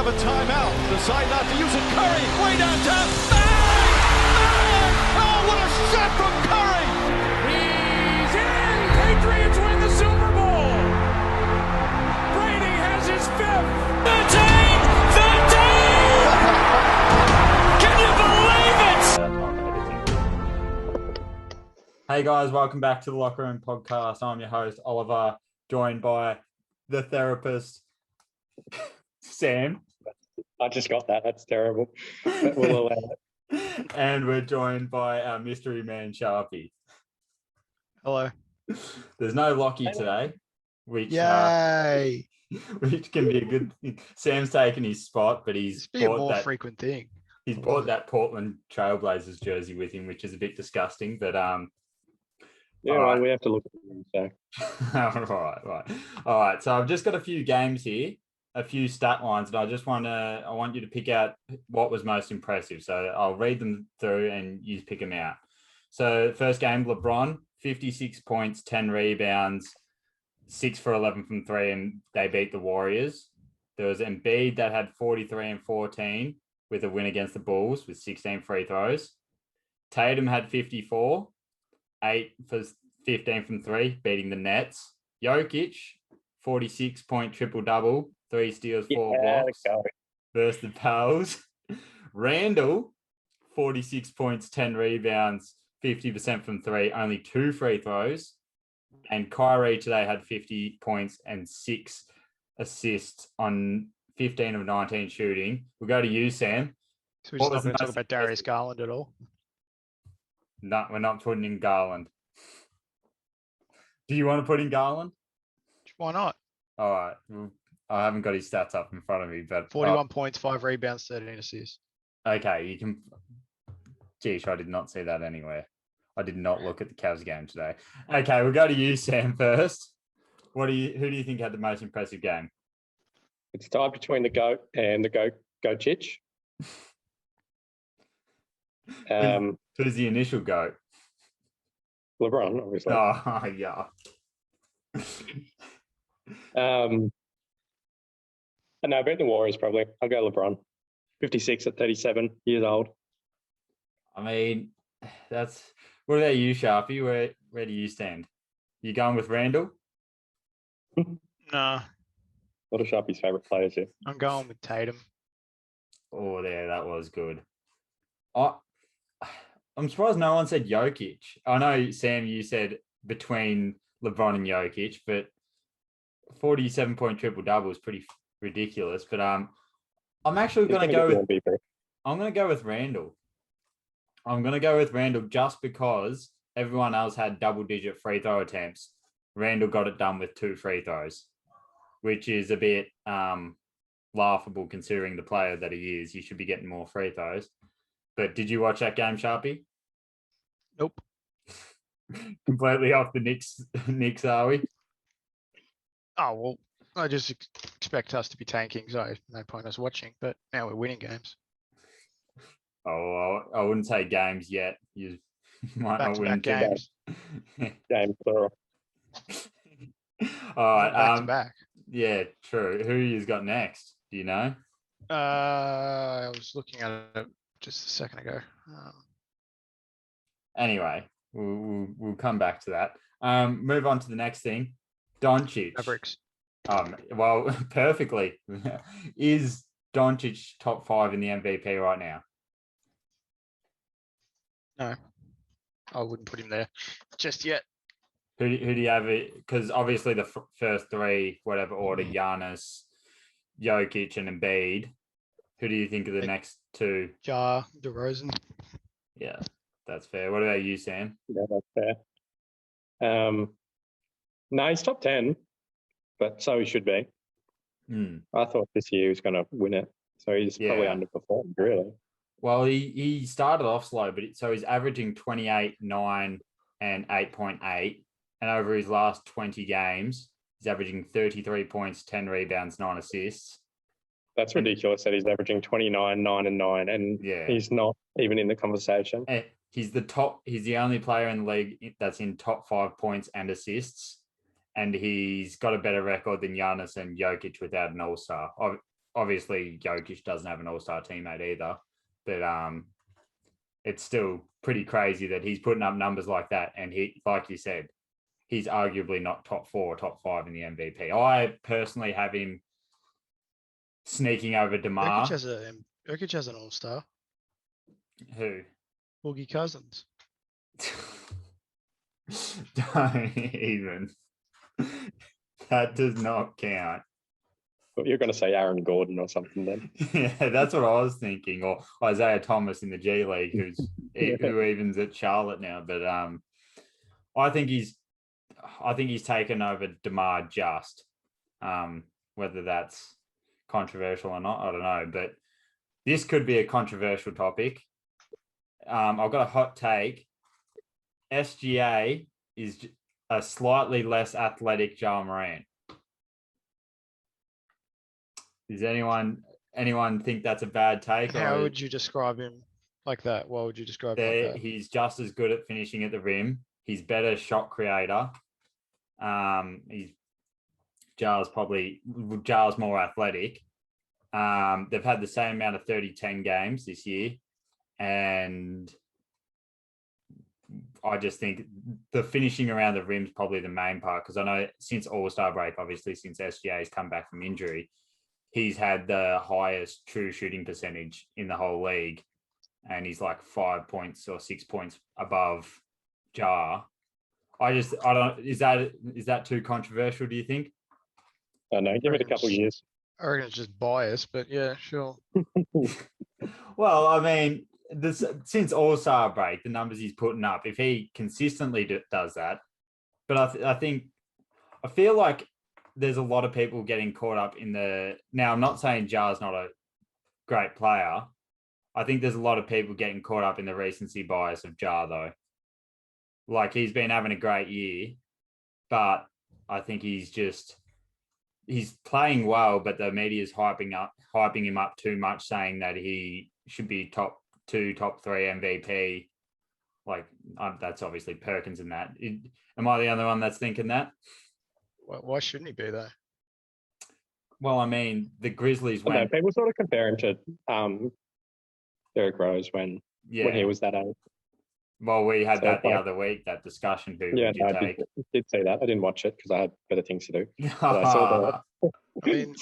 have a timeout. Decide not to use it. Curry, way downtown. Bang! Bang! Oh, what a shot from Curry! He's in! Patriots win the Super Bowl! Brady has his fifth! 13! 13! Can you believe it? Hey guys, welcome back to the Locker Room Podcast. I'm your host, Oliver, joined by the therapist, Sam. I just got that. That's terrible. But we'll allow it. And we're joined by our mystery man, Sharpie. Hello. There's no Lockie today, which Yay! which can be a good thing. Sam's taken his spot, but he's It's a bought more that frequent thing. he's bought that Portland Trailblazers jersey with him, which is a bit disgusting. But Yeah, all well, right. we have to look at them. So. All right. So I've just got a few games here, a few stat lines, and I want you to pick out what was most impressive. So I'll read them through and you pick them out. So first game, LeBron, 56 points, 10 rebounds, 6 for 11 from 3, and they beat the Warriors. There was Embiid that had 43 and 14 with a win against the Bulls with 16 free throws. Tatum had 54. 8 for 15 from 3, beating the Nets. Jokic, 46-point triple-double, 3 steals, 4 blocks versus the Pels. Randle, 46 points, 10 rebounds, 50% from 3, only 2 free throws. And Kyrie today had 50 points and 6 assists on 15 of 19 shooting. We'll go to you, Sam. So we're just not going to talk about Darius Garland at all. No, we're not putting in Garland. Do you want to put in Garland? Why not? All right. Well, I haven't got his stats up in front of me, but 41 points, 5 rebounds, 13 assists. Okay, you can. Geesh, I did not see that anywhere. I did not look at the Cavs game today. Okay, we'll go to you, Sam, first. Who do you think had the most impressive game? It's tied between the GOAT and the Jokic. Who's the initial GOAT? LeBron, obviously. Oh, yeah. No, beat the Warriors probably. I'll go LeBron. 56 at 37 years old. I mean, that's. What about you, Sharpie? Where do you stand? You going with Randle? Nah, One of Sharpie's favourite players here. I'm going with Tatum. Oh, there, that was good. I'm surprised no one said Jokic. I know, Sam, you said between LeBron and Jokic, but 47-point triple-double is pretty ridiculous. But I'm actually going to go with I'm going to go with Randle. I'm going to go with Randle just because everyone else had double-digit free throw attempts. Randle got it done with 2 free throws, which is a bit laughable considering the player that he is. He should be getting more free throws. But did you watch that game, Sharpie? Nope. Completely off the Knicks, are we? Oh, well, I just expect us to be tanking, so no point us watching, but now we're winning games. Oh, I wouldn't say games yet. You might not win games. Game plural. All right. Back to back. Yeah, true. Who you got next? Do you know? I was looking at it just a second ago. Anyway, we'll come back to that. Move on to the next thing. Doncic. Mavericks. Well, perfectly. Is Doncic top 5 in the MVP right now? No, I wouldn't put him there just yet. Who do you have? Because obviously the first 3, whatever order, Giannis, Jokic, and Embiid. Who do you think are the next 2? Ja, DeRozan. Yeah, that's fair. What about you, Sam? Yeah, that's fair. No, he's top 10, but so he should be. I thought this year he was going to win it, so he's probably underperformed, really. Well, he started off slow, but so he's averaging 28, 9, and 8.8. And over his last 20 games, he's averaging 33 points, 10 rebounds, 9 assists. That's ridiculous that he's averaging 29, 9, and 9, and he's not even in the conversation. And he's the only player in the league that's in top 5 points and assists. And he's got a better record than Giannis and Jokic without an all-star. obviously Jokic doesn't have an all-star teammate either, but it's still pretty crazy that he's putting up numbers like that. And he, like you said, he's arguably not top 4 or top 5 in the MVP. I personally have him sneaking over DeMar. Jokic has an all-star. Who? Boogie Cousins. Don't even. That does not count. You're going to say Aaron Gordon or something then. Yeah, that's what I was thinking. Or Isaiah Thomas in the G League, who even's at Charlotte now. But I think he's taken over DeMar just. Whether that's controversial or not, I don't know. But this could be a controversial topic. I've got a hot take. SGA is a slightly less athletic Ja Morant. Does anyone think that's a bad take? How would you describe him like that? What would you describe him like that? He's just as good at finishing at the rim. He's better shot creator. Ja's more athletic. They've had the same amount of 30-10 games this year. And I just think the finishing around the rim is probably the main part, because I know since All-Star break, obviously since SGA has come back from injury, he's had the highest true shooting percentage in the whole league, and he's like 5 points or 6 points above Ja. I don't. Is that too controversial? Do you think? I know. Give it a couple of years. I reckon it's just bias, but yeah, sure. Well, I mean, since All-Star break, the numbers he's putting up, if he consistently does that, but I feel like there's a lot of people getting caught up in now I'm not saying Ja's not a great player. I think there's a lot of people getting caught up in the recency bias of Ja though. Like, he's been having a great year, but I think he's playing well, but the media's hyping him up too much, saying that he should be top 2, top 3 MVP. Like, that's obviously Perkins and that. Am I the only one that's thinking that? Why shouldn't he be though? Well, I mean, the Grizzlies went. People sort of compare him to Derrick Rose when he was that age. Well, we had that the other week, that discussion. Who would you take? I did say that. I didn't watch it because I had better things to do. But I saw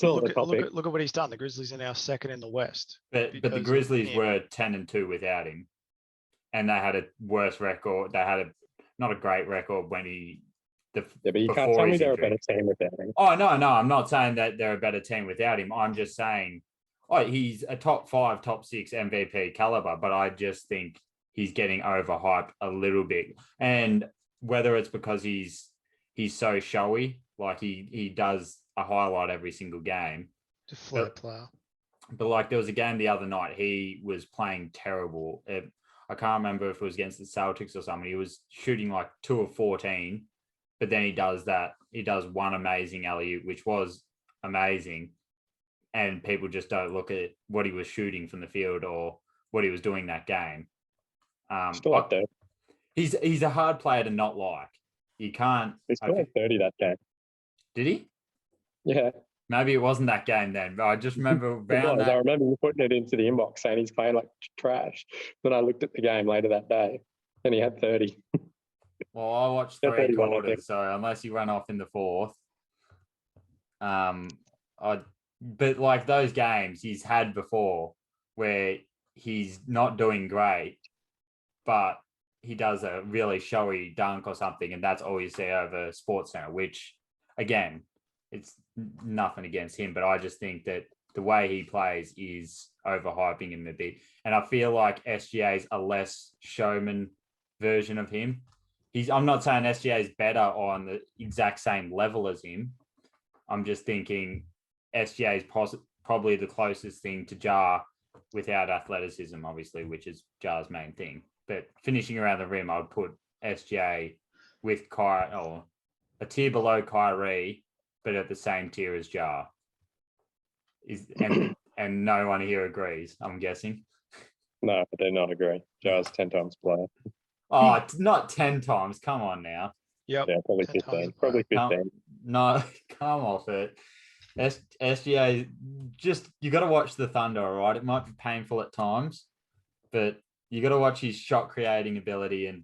look at what he's done. The Grizzlies are now second in the West. But the Grizzlies were 10-2 without him, and they had a worse record. They had not a great record when he. But you can't tell me they're a better team without him. Oh no, I'm not saying that they're a better team without him. I'm just saying, he's a top 5, top 6 MVP caliber, but I just think he's getting overhyped a little bit. And whether it's because he's so showy, like he does a highlight every single game. Just flat player. But like, there was a game the other night, he was playing terrible. I can't remember if it was against the Celtics or something. He was shooting like 2 of 14, but then he does one amazing alley-oop, which was amazing. And people just don't look at what he was shooting from the field or what he was doing that game. Still up there. He's a hard player to not like. You can't. He scored 30 that game. Did he? Yeah. Maybe it wasn't that game then, but I just remember I remember you putting it into the inbox saying he's playing like trash. Then I looked at the game later that day and he had 30. Well, I watched 3 quarters, so unless he ran off in the 4th. But like those games he's had before where he's not doing great, but he does a really showy dunk or something, and that's all you see over SportsCenter, which, again, it's nothing against him, but I just think that the way he plays is overhyping him a bit. And I feel like SGA's a less showman version of him. I'm not saying SGA is better on the exact same level as him. I'm just thinking SGA is probably the closest thing to Ja without athleticism, obviously, which is Ja's main thing. But finishing around the rim, I would put SGA with a tier below Kyrie, but at the same tier as Ja. And no one here agrees, I'm guessing. No, but they're not agree. Ja's 10 times player. Oh, not 10 times. Come on now. Yep. Yeah, probably 15. Probably 15. No, come off it. SGA, just you got to watch the Thunder, all right? It might be painful at times, but you got to watch his shot creating ability and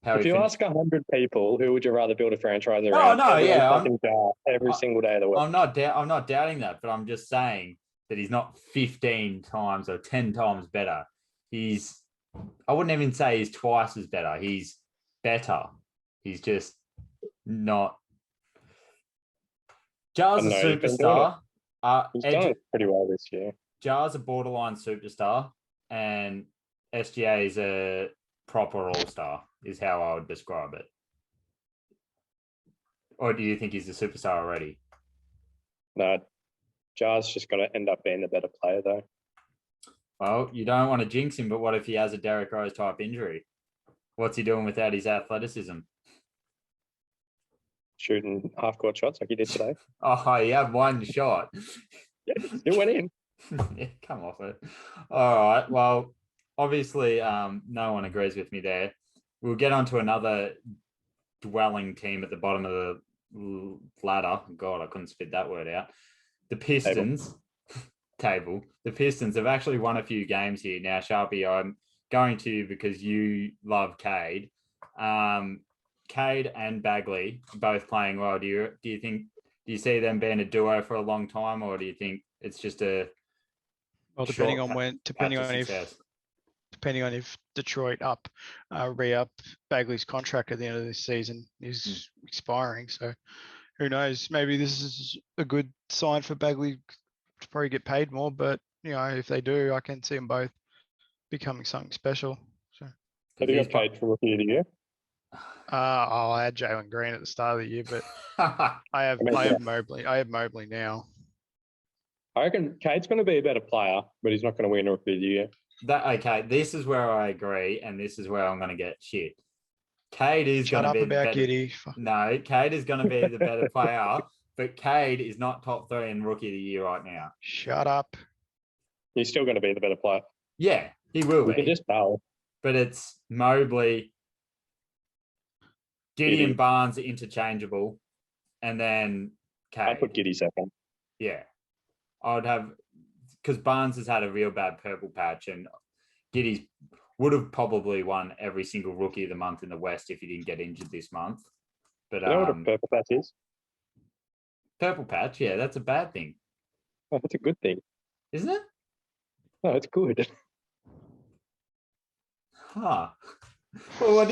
how If you ask 100 people, who would you rather build a franchise around? Every single day of the week. I'm not doubting that, but I'm just saying that he's not 15 times or 10 times better. I wouldn't even say he's twice as better. He's better. He's just not. Jar's a superstar. He's done it pretty well this year. Jar's a borderline superstar, and SGA is a proper all-star, is how I would describe it. Or do you think he's a superstar already? No, Jar's just got to end up being a better player, though. Well, you don't want to jinx him, but what if he has a Derrick Rose type injury? What's he doing without his athleticism? Shooting half-court shots like he did today. Oh, he had one shot. It went in. Yeah, come off it. All right. Well, obviously, no one agrees with me there. We'll get on to another dwelling team at the bottom of the ladder. God, I couldn't spit that word out. The Pistons. Table. The Pistons have actually won a few games here. Now, Sharpie, I'm going to, because you love Cade. Cade and Bagley both playing well. Do you see them being a duo for a long time, or do you think it's just a depending on if Detroit re-up Bagley's contract at the end of this season is expiring. So who knows? Maybe this is a good sign for Bagley to probably get paid more. But if they do, I can see them both becoming something special. So have you got paid for Rookie of the Year? I had Jalen Green at the start of the year, but I have Mobley. I have Mobley now. I reckon Cade's going to be a better player, but he's not going to win Rookie of the Year. This is where I agree, and this is where I'm going to get shit. Cade is going to be about Giddy. No, Cade is going to be the better player, but Cade is not top 3 in Rookie of the Year right now. Shut up. He's still going to be the better player. Yeah, he will be. Just tell. But it's Mobley, Giddy and Barnes are interchangeable, and then Cade. I'd put Giddy second. Yeah. I would have, because Barnes has had a real bad purple patch, and Giddy would have probably won every single Rookie of the Month in the West if he didn't get injured this month. But you know what a purple patch is? Purple patch, yeah, that's a bad thing. Oh, that's a good thing. Isn't it? No, it's good. Huh. Well,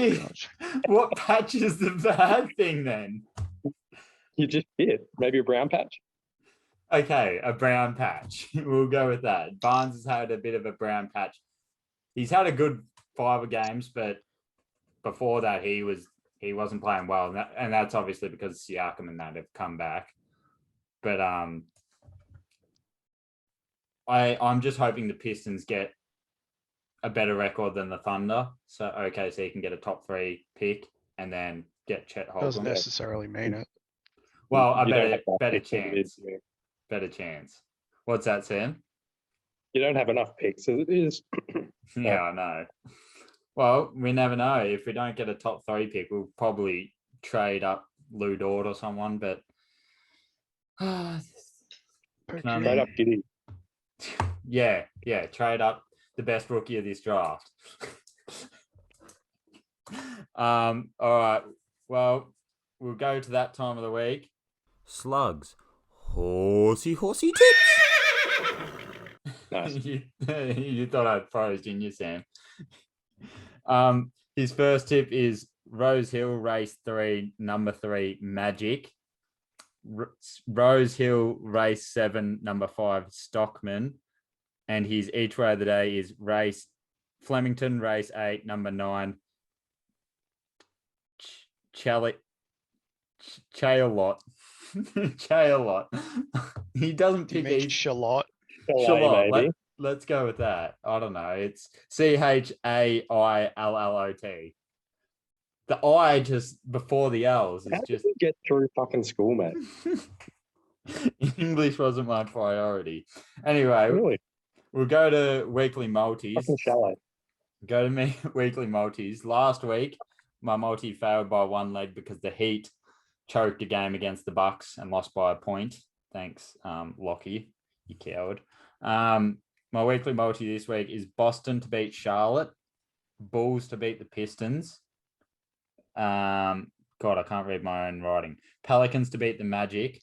what patch is the bad thing then? You just did. Maybe a brown patch? Okay, a brown patch. We'll go with that. Barnes has had a bit of a brown patch. He's had a good 5 games, but before that he wasn't playing well, and that's obviously because Siakam and that have come back. But I'm just hoping the Pistons get a better record than the Thunder, so OKC can get a top 3 pick and then get Chet Holmgren. Doesn't necessarily mean it. Well, a better chance. Better chance. What's that, Sam? You don't have enough picks as it is. Yeah, I know. Well, we never know. If we don't get a top 3 pick, we'll probably trade up Lou Dort or someone, but trade up Giddy. Yeah, trade up the best rookie of this draft. All right. Well, we'll go to that time of the week. Slugs. Horsey tips. Nice. You thought I'd froze, didn't you, Sam? His first tip is Rose Hill, race 3, number 3, Magic. Rose Hill, race 7, number 5, Stockman. And his each way of the day is race Flemington, race 8, number 9, Chailot. Chailot. He doesn't pick each. Shalot. Let's go with that. I don't know. It's Chaillot. The I just before the L's is How just. did you get through fucking school, mate? English wasn't my priority. Anyway, really? We'll go to weekly multis. Fucking shallow. Go to me weekly multis. Last week, my multi failed by 1 leg because the Heat choked a game against the Bucks and lost by a point. Thanks, Lockie, you coward. My weekly multi this week is Boston to beat Charlotte, Bulls to beat the Pistons. God, I can't read my own writing. Pelicans to beat the Magic,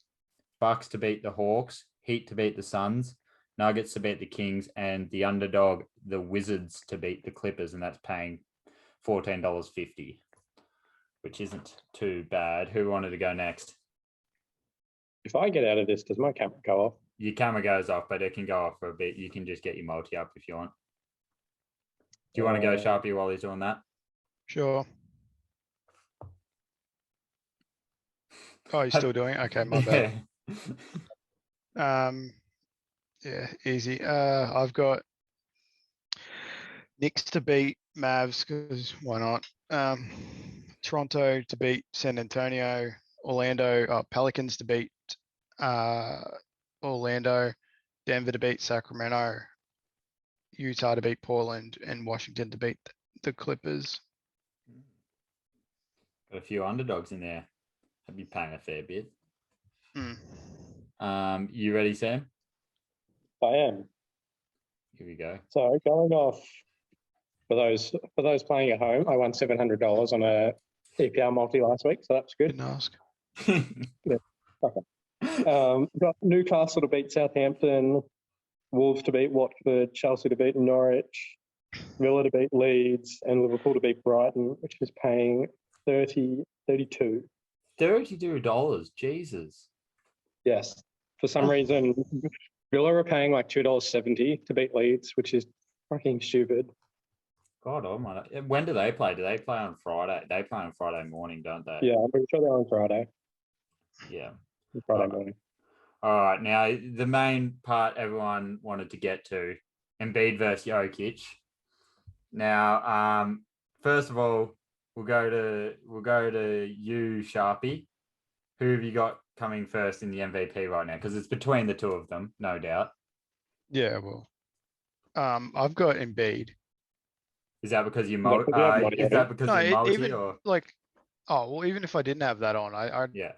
Bucks to beat the Hawks, Heat to beat the Suns, Nuggets to beat the Kings, and the underdog, the Wizards, to beat the Clippers, and that's paying $14.50, which isn't too bad. Who wanted to go next? If I get out of this, does my camera go off? Your camera goes off, but it can go off for a bit. You can just get your multi up if you want. Do you want to go, Sharpie, while he's doing that? Sure. Oh, you're still doing it? Okay, my bad. Yeah, easy. I've got Knicks to beat Mavs, because why not? Toronto to beat San Antonio, Pelicans to beat Orlando, Denver to beat Sacramento, Utah to beat Portland, and Washington to beat the Clippers. Got a few underdogs in there. I'd be paying a fair bit. You ready, Sam? I am. Here we go. So going off for those playing at home, I won $700 on a EPL multi last week, so that's good. Didn't ask. Yeah. Okay. Got Newcastle to beat Southampton, Wolves to beat Watford, Chelsea to beat Norwich, Villa to beat Leeds, and Liverpool to beat Brighton, which is paying $32. $32. Jesus. Yes. For some reason, Villa are paying like $2.70 to beat Leeds, which is fucking stupid. God, oh my! When do they play? Do they play on Friday? They play on Friday morning, don't they? Yeah, I'm pretty sure they're on Friday. Yeah. Friday morning. All right. Now, the main part everyone wanted to get to, Embiid versus Jokic. Now, first of all, we'll go to you, Sharpie. Who have you got coming first in the MVP right now? Because it's between the two of them, no doubt. Yeah, well, I've got Embiid. Is that because you're No, multi or like? Oh well, even if I didn't have that on, I'd yeah,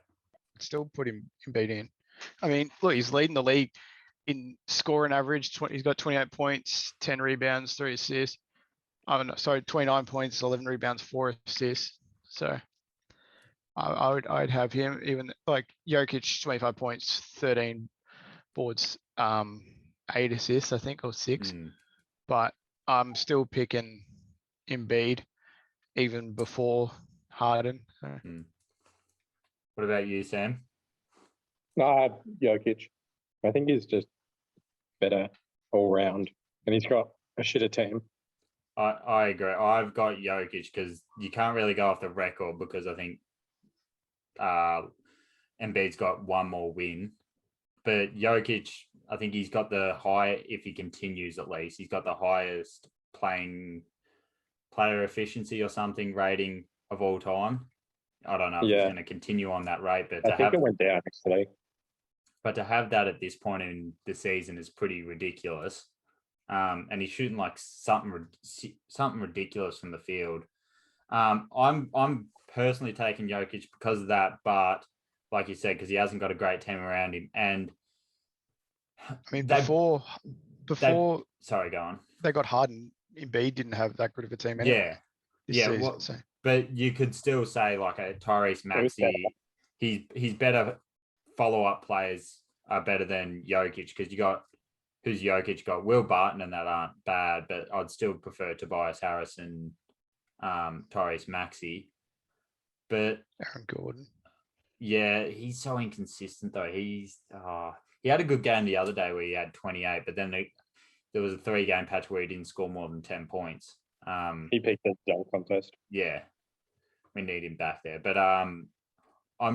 still put Embiid in. I mean, look, he's leading the league in scoring average. He's got 28 points, 10 rebounds, 3 assists. 29 points, 11 rebounds, 4 assists. So I'd have him. Even like Jokic, 25 points, 13 boards, 8 assists, I think, or 6. But I'm still picking Embiid even before Harden. So. What about you, Sam? Jokic. I think he's just better all round, and he's got a shitter team. I agree. I've got Jokic because you can't really go off the record because I think Embiid's got one more win. But Jokic, I think he's got the high, if he continues at least, he's got the highest player efficiency or something rating of all time. I don't know if he's going to continue on that rate, but I think it went down actually. But to have that at this point in the season is pretty ridiculous. And he's shooting like something ridiculous from the field. I'm personally taking Jokic because of that, but like you said, because he hasn't got a great team around him. And I mean, before sorry, go on. They got Harden. Embiid didn't have that good of a team anyway. Season, but you could still say like a Tyrese Maxey. He's better. Follow-up players are better than Jokic because you got who's Jokic got Will Barton and that aren't bad, but I'd still prefer Tobias Harris and Tyrese Maxey. But Aaron Gordon. Yeah, he's so inconsistent though. He had a good game the other day where he had 28, but then there was a 3-game patch where he didn't score more than 10 points. He peaked at the dunk contest. Yeah, we need him back there. But I'm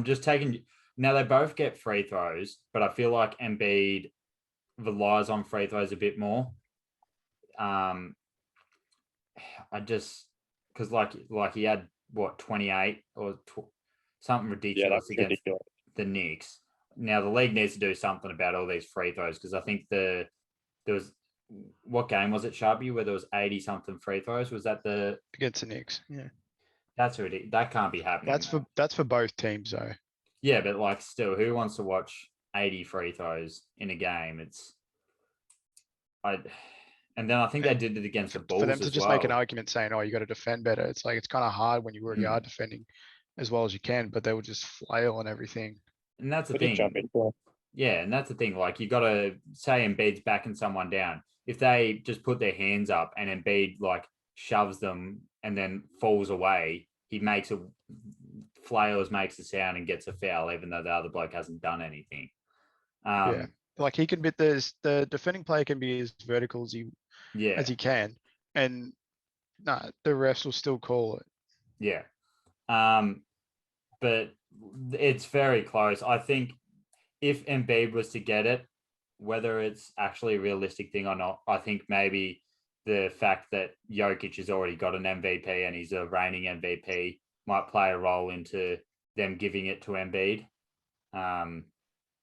just taking. Now they both get free throws, but I feel like Embiid relies on free throws a bit more. I just because like he had 28 or something ridiculous against the Knicks. Now the league needs to do something about all these free throws because I think there was what game was it, Sharpie, where there was 80 something free throws? Was that against the Knicks? Yeah, that's ridiculous. That can't be happening. That's for both teams though. Yeah, but like still, who wants to watch 80 free throws in a game. And then I think they did it against the Bulls For them to as just well. make an argument saying, "Oh, you got to defend better." It's like it's kind of hard when you already are defending as well as you can, but they would just flail and everything. And that's the They did thing. jump in for it. Yeah, and that's the thing. Like you got to say Embiid's backing someone down. If they just put their hands up and Embiid like shoves them and then falls away, he makes makes a sound and gets a foul, even though the other bloke hasn't done anything. Yeah, like he can be the defending player can be as vertical as he can, and the refs will still call it. Yeah, but it's very close. I think if Embiid was to get it, whether it's actually a realistic thing or not, I think maybe the fact that Jokic has already got an MVP and he's a reigning MVP might play a role into them giving it to Embiid.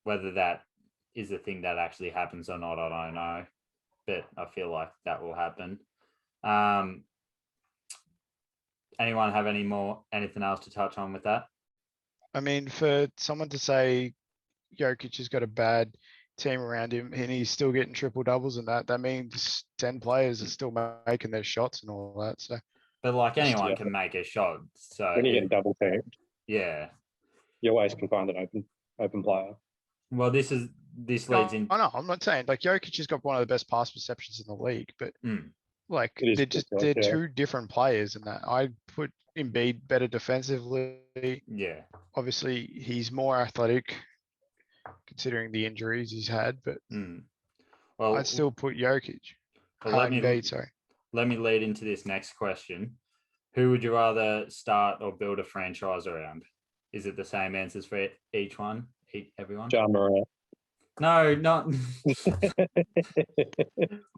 Whether that is the thing that actually happens or not, I don't know. But I feel like that will happen. Anyone have anything else to touch on with that? I mean, for someone to say Jokic has got a bad team around him and he's still getting triple doubles and that means 10 players are still making their shots and all that. So, but like anyone can make a shot. So When you get double teamed, yeah, you always can find an open player. Well, this leads in. I know. I'm not saying like Jokic has got one of the best pass perceptions in the league, but like they're two different players in that. I put Embiid better defensively. Yeah. Obviously, he's more athletic considering the injuries he's had, but well, I'd still put Jokic. Well, Embiid, sorry. Let me lead into this next question. Who would you rather start or build a franchise around? Is it the same answers for each one? Everyone? Ja Morant. No, not.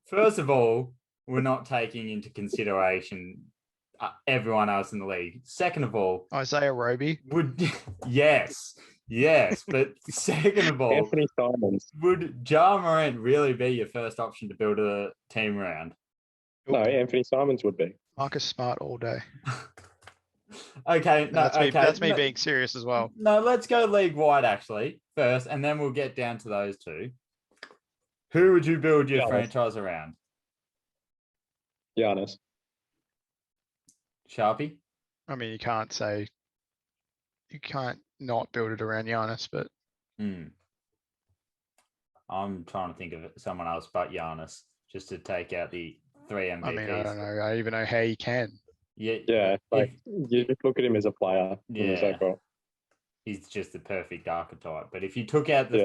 First of all, we're not taking into consideration everyone else in the league. Second of all, Isaiah Roby. Yes, but second of all, Anthony Simons. Would Ja Morant really be your first option to build a team around? No, Anthony Simons would be. Marcus Smart all day. Okay, no, that's me being serious as well. No, let's go league-wide actually first, and then we'll get down to those two. Who would you build your franchise around? Giannis. Sharpie? I mean, you can't not build it around Giannis, but I'm trying to think of someone else but Giannis, just to take out the 3 MVPs. I mean, I don't know. I even know how you can. Yeah. Like you just look at him as a player. Yeah. He's just the perfect archetype. But if you took out the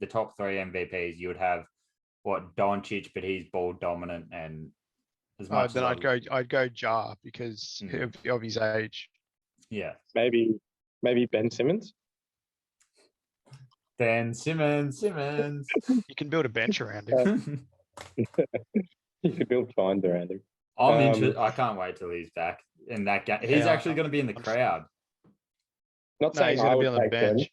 the top 3 MVPs, you would have Doncic, but he's ball dominant and as much. Then I'd go Ja because of his age. Yeah. Maybe Ben Simmons. Ben Simmons. You can build a bench around him. You could build fines around him. I'm interested. I can't wait till he's back in that game. He's actually going to be in the crowd. Not saying he's going to be on the bench. Him,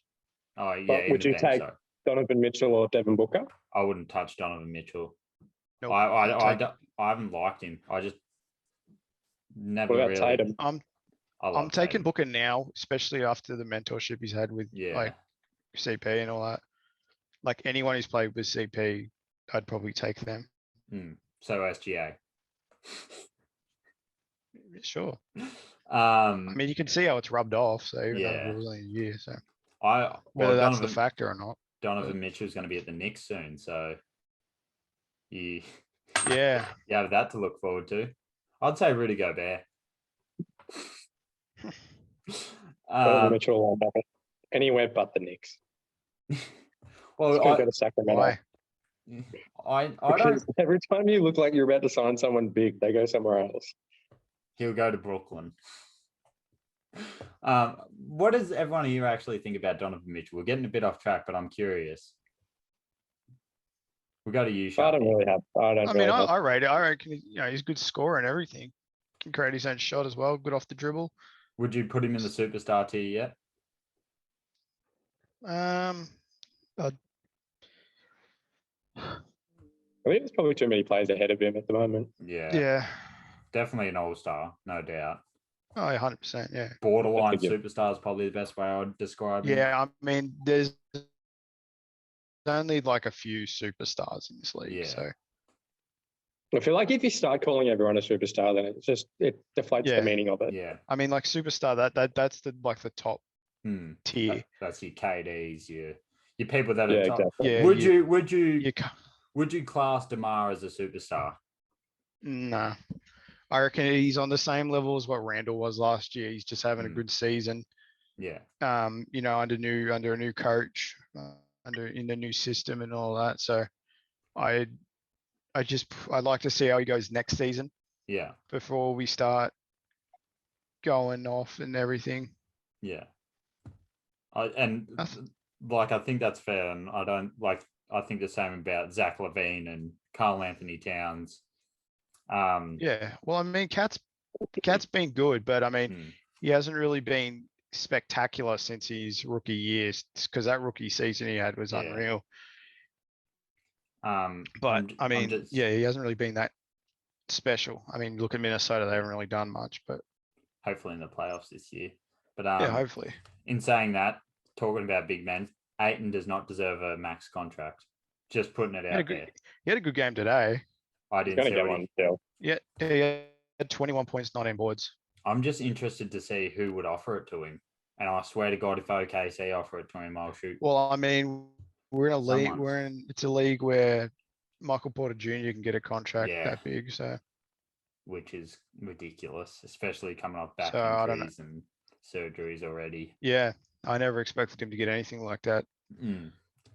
oh yeah. Would you take Donovan Mitchell or Devin Booker? I wouldn't touch Donovan Mitchell. Nope. I haven't liked him. I just never what about really. Tatum? I'm taking Booker now, especially after the mentorship he's had with like CP and all that. Like anyone who's played with CP, I'd probably take them. So SGA. Sure. I mean, you can see how it's rubbed off. So even though it was only a year, so whether that's the factor or not. Donovan Mitchell's going to be at the Knicks soon, so you have that to look forward to. I'd say Rudy Gobert. Donovan Mitchell anywhere but the Knicks. Well, go to Sacramento. Why? I don't. Every time you look like you're about to sign someone big, they go somewhere else. He'll go to Brooklyn. What does everyone here actually think about Donovan Mitchell? We're getting a bit off track, but I'm curious. We'll go to you, Sharpie. I rate it. I reckon he's a good scorer and everything. Can create his own shot as well. Good off the dribble. Would you put him in the superstar tier yet? I think there's probably too many players ahead of him at the moment. Yeah. Definitely an all-star, no doubt. Oh, 100%, yeah. Borderline superstar is probably the best way I would describe him. Yeah, I mean, there's only like a few superstars in this league. Yeah. So I feel like if you start calling everyone a superstar, then it deflates the Yeah. meaning of it. Yeah. I mean, like superstar, that's the top Hmm. tier. That's your KDs, your people that Yeah, are top. exactly. Yeah. Would you class DeMar as a superstar? Nah. I reckon he's on the same level as what Randle was last year. He's just having a good season. Yeah. Under a new coach, in the new system and all that. So I'd like to see how he goes next season Yeah. before we start going off and everything. Yeah. I think that's fair, and I think the same about Zach LaVine and Carl Anthony Towns. Yeah. Well, I mean, Cat's been good, but I mean, he hasn't really been spectacular since his rookie years, because that rookie season he had was unreal. But he hasn't really been that special. I mean, look at Minnesota; they haven't really done much, but hopefully in the playoffs this year. But hopefully. In saying that, talking about big men, Ayton does not deserve a max contract. Just putting it out there. He had a good game today. I didn't see get one still. Yeah, he had 21 points, 19 boards. I'm just interested to see who would offer it to him. And I swear to God, if OKC offer it to him, I'll shoot. Well, I mean, we're in a league. Someone. It's a league where Michael Porter Jr. can get a contract Yeah. that big. So, which is ridiculous, especially coming off back I don't injuries and surgeries already. yeah, I never expected him to get anything like that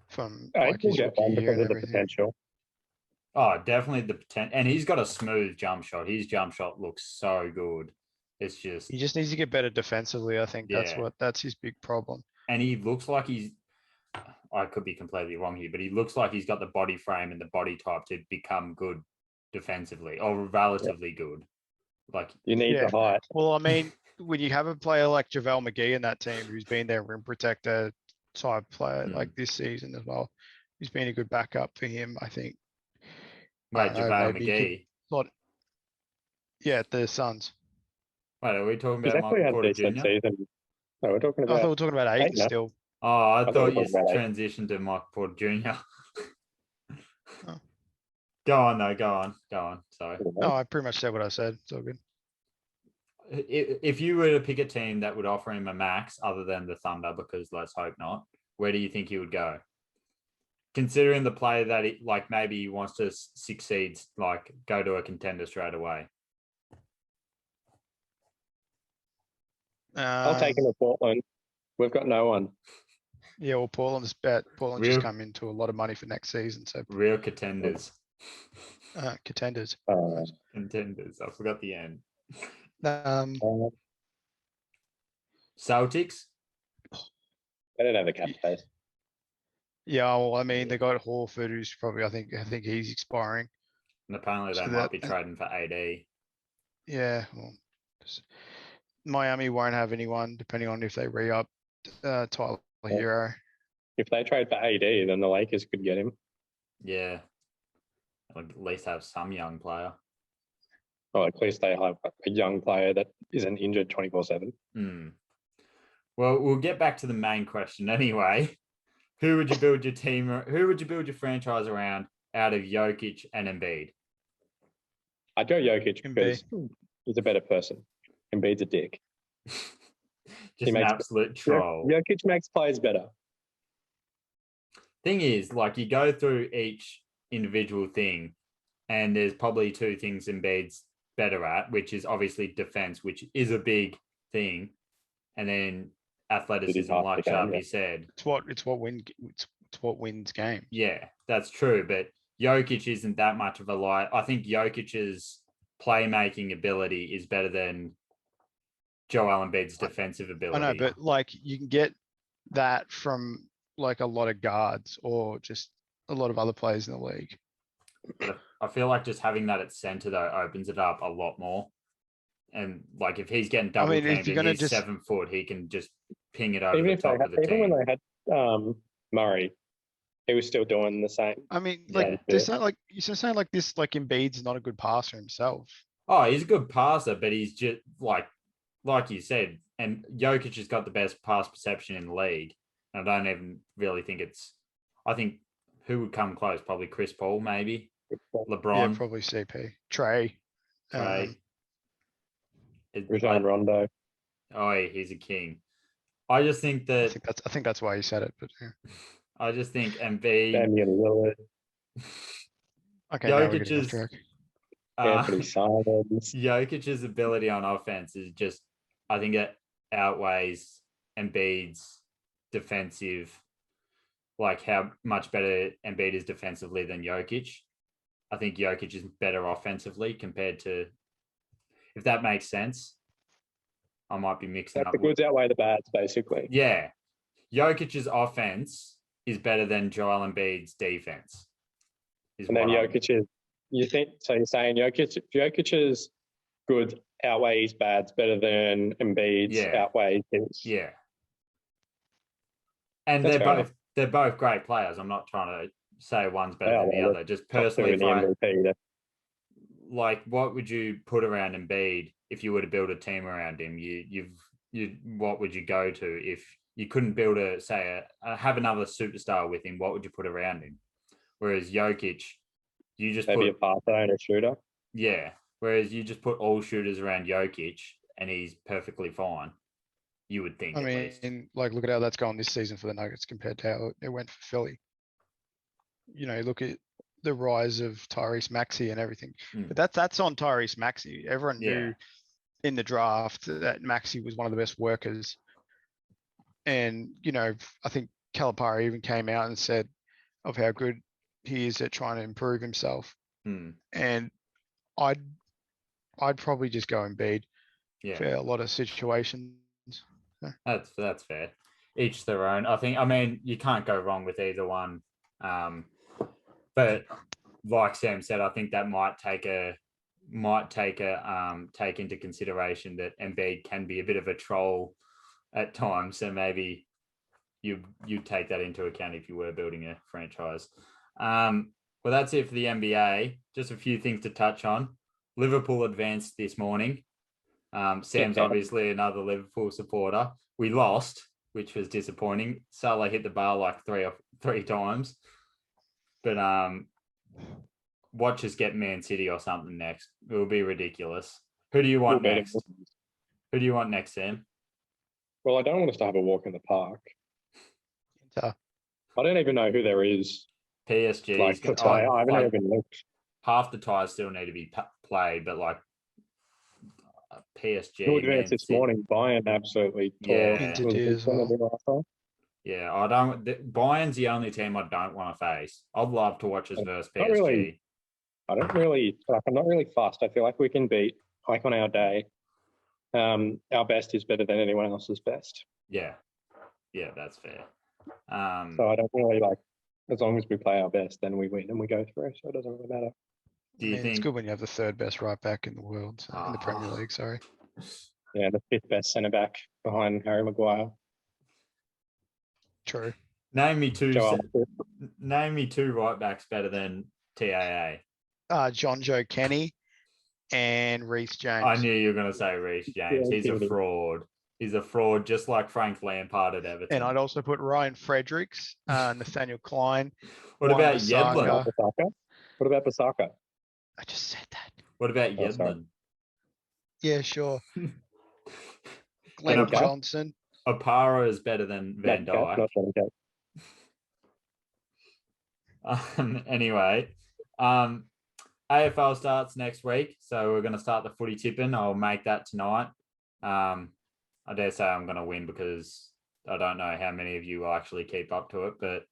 from like He'll his get rookie one year because and of the everything. potential. Oh, definitely the potential. And he's got a smooth jump shot. His jump shot looks so good. It's just He just needs to get better defensively. I think that's his big problem. And he looks like I could be completely wrong here, but he looks like he's got the body frame and the body type to become good defensively, or relatively good. Like You need the height. Well, I mean, when you have a player like JaVale McGee in that team, who's been their rim protector type player like this season as well, he's been a good backup for him, I think. Wait, JaVale McGee? Yeah, the Suns. Wait, are we talking He's about actually Michael had Porter a decent Jr.? season. No, we're talking I about. thought we were talking about Ayton Ayton. still. Oh, I thought you we were talking about transitioned to Michael Porter Jr. Oh. Go on, though. Go on. Sorry. No, I pretty much said what I said. It's all good. If you were to pick a team that would offer him a max other than the Thunder, because let's hope not, where do you think he would go? Considering the player that maybe he wants to succeed, go to a contender straight away. I'll take him to Portland. We've got no one. Yeah, well, Portland's just come into a lot of money for next season. So real contenders. Contenders. Contenders. I forgot the end. Celtics. They don't have a cap space. Yeah, well, I mean, they got Horford, who's probably I think he's expiring. And apparently they might be trading for AD. Yeah, well, Miami won't have anyone, depending on if they re-up Tyler Hero. If they trade for AD, then the Lakers could get him. Yeah. Or at least have some young player. Or at least they have a young player that isn't injured 24/7. Well, we'll get back to the main question anyway. Who would you build your team? Who would you build your franchise around out of Jokic and Embiid? I'd go Jokic because he's a better person. Embiid's a dick. Just an absolute troll. Jokic makes players better. Thing is, you go through each individual thing, and there's probably two things Embiid's better at, which is obviously defense, which is a big thing, and then athleticism, like Sharpie said. It's what wins games. Yeah, that's true. But Jokic isn't that much of a lie. I think Jokic's playmaking ability is better than Joel Embiid's defensive ability. I know, but you can get that from a lot of guards or just a lot of other players in the league. I feel like just having that at center though opens it up a lot more. And if he's getting double teamed and he's 7 foot, he can just ping it over the top of the team. Even when they had Murray, he was still doing the same. I mean, there's not you're saying this, Embiid's not a good passer himself. Oh, he's a good passer, but he's just like you said, and Jokic has got the best pass perception in the league. And I don't even really think I think who would come close? Probably Chris Paul, maybe Yeah, LeBron, probably CP. Trey. Trey. Rajon Rondo. He's a king. I just think that I think that's why he said it. But yeah. I just think Embiid, Damian Lillard. Okay, now we're getting off Jokic's track. Anthony Simons. Jokic's ability on offense is just, I think it outweighs Embiid's defensive, like how much better Embiid is defensively than Jokic. I think Jokic is better offensively compared to, if that makes sense. I might be mixing up. The goods outweigh the bads, basically. Yeah. Jokic's offense is better than Joel Embiid's defense. And then Jokic is, you're saying Jokic's goods outweigh his bads better than Embiid's outweigh his. Yeah. And they're both great players. I'm not trying to say one's better than the other. Just personally, like, what would you put around Embiid if you were to build a team around him? What would you go to if you couldn't build have another superstar with him? What would you put around him? Whereas Jokic, you just maybe a passer and a shooter. Yeah. Whereas you just put all shooters around Jokic and he's perfectly fine. You would think. I mean, like, look at how that's gone this season for the Nuggets compared to how it went for Philly. You know, look at the rise of Tyrese Maxey and everything. But that's on Tyrese Maxey. Everyone knew in the draft that Maxey was one of the best workers. And, you know, I think Calipari even came out and said of how good he is at trying to improve himself. And I'd probably just go Embiid for a lot of situations. That's fair. Each their own. I mean, you can't go wrong with either one. But like Sam said, I think that might take into consideration that Embiid can be a bit of a troll at times. So maybe you take that into account if you were building a franchise. Well, that's it for the NBA. Just a few things to touch on. Liverpool advanced this morning. Sam's obviously another Liverpool supporter. We lost, which was disappointing. Salah hit the bar like three times. But watch us get Man City or something next. It will be ridiculous. Who do you want next? Who do you want next, Sam? Well, I don't want us to have a walk in the park. I don't even know who there is. PSG. Like, I haven't even looked. Half the ties still need to be played, but like PSG. Who advanced this morning? Bayern absolutely tore. Yeah, I don't. Bayern's the only team I don't want to face. I'd love to watch us versus PSG. I'm not really fussed. I feel like we can beat, like on our day. Our best is better than anyone else's best. Yeah, that's fair. So I don't really like. As long as we play our best, then we win and we go through. So it doesn't really matter. Do you think it's good when you have the third best right back in the world in the Premier League? Sorry. Yeah, the fifth best centre back behind Harry Maguire. True. Name me two right backs better than TAA. John Joe Kenny and Reece James. I knew you were going to say Reece James. He's a fraud. He's a fraud, just like Frank Lampard at Everton. And I'd also put Ryan Fredericks, Nathaniel Klein. What about Yedlin? What about Basaka? I just said that. What about Yedlin? Yeah, sure. Glenn Johnson. Opara is better than Van Dijk. Anyway, AFL starts next week, so we're going to start the footy tipping. I'll make that tonight. I dare say I'm going to win because I don't know how many of you will actually keep up to it, but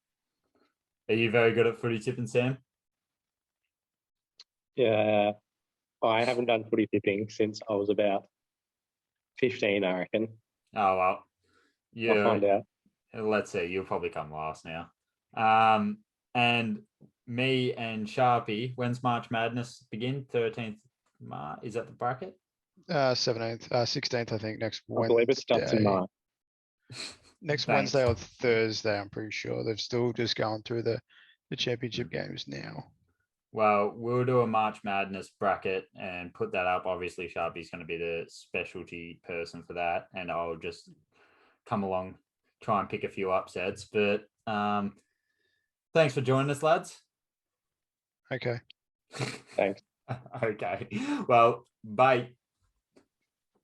are you very good at footy tipping, Sam? Yeah, I haven't done footy tipping since I was about 15, I reckon. Oh, well. Yeah. I'll find out. Let's see. You'll probably come last now. And me and Sharpie, when's March Madness begin? 13th March. Is that the bracket? 17th, 16th, I think, next Wednesday. I believe it starts in March. Next Wednesday or Thursday, I'm pretty sure. They've still just going through the championship games now. Well, we'll do a March Madness bracket and put that up. Obviously, Sharpie's going to be the specialty person for that, and I'll just come along, try and pick a few upsets. But Thanks for joining us, lads. Okay. Thanks. Okay. Well, bye.